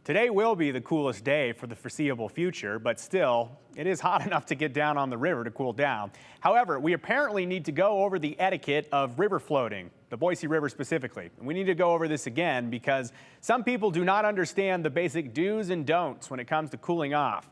Today will be the coolest day for the foreseeable future, but still, it is hot enough to get down on the river to cool down. However, we apparently need to go over the etiquette of river floating, the Boise River specifically. And we need to go over this again because some people do not understand the basic do's and don'ts when it comes to cooling off.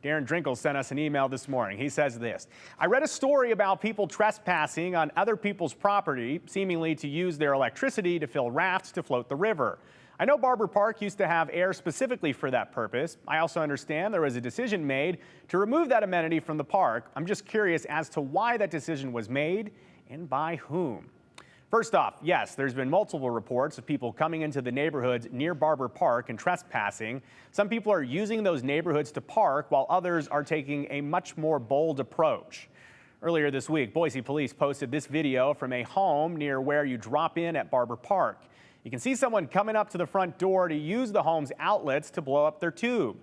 Darren Drinkle sent us an email this morning. He says this: I read a story about people trespassing on other people's property, seemingly to use their electricity to fill rafts to float the river. I know Barber Park used to have air specifically for that purpose. I also understand there was a decision made to remove that amenity from the park. I'm just curious as to why that decision was made and by whom. First off, yes, there's been multiple reports of people coming into the neighborhoods near Barber Park and trespassing. Some people are using those neighborhoods to park, while others are taking a much more bold approach. Earlier this week, Boise Police posted this video from a home near where you drop in at Barber Park. You can see someone coming up to the front door to use the home's outlets to blow up their tube.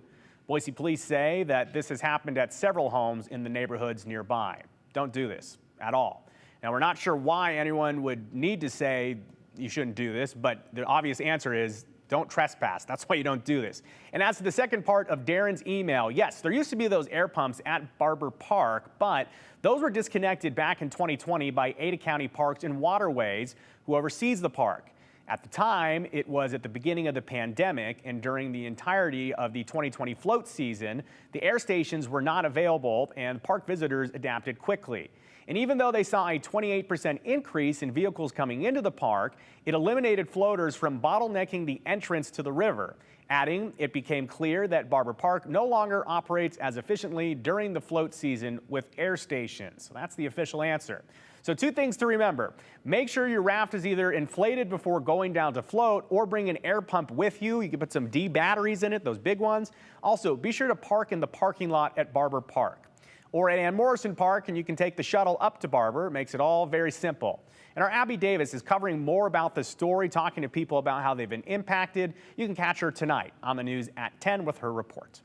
Boise Police say that this has happened at several homes in the neighborhoods nearby. Don't do this at all. Now, we're not sure why anyone would need to say you shouldn't do this, but the obvious answer is don't trespass. That's why you don't do this. And as to the second part of Darren's email, yes, there used to be those air pumps at Barber Park, but those were disconnected back in 2020 by County Parks and Waterways, who oversees the park. At the time, it was at the beginning of the pandemic, and during the entirety of the 2020 float season, the air stations were not available and park visitors adapted quickly. And even though they saw a 28% increase in vehicles coming into the park, it eliminated floaters from bottlenecking the entrance to the river. Adding, it became clear that Barber Park no longer operates as efficiently during the float season with air stations. So that's the official answer. So two things to remember. Make sure your raft is either inflated before going down to float or bring an air pump with you. You can put some D batteries in it, those big ones. Also, be sure to park in the parking lot at Barber Park or at Ann Morrison Park, and you can take the shuttle up to Barber. It makes it all very simple. And our Abby Davis is covering more about the story, talking to people about how they've been impacted. You can catch her tonight on the news at 10 with her report.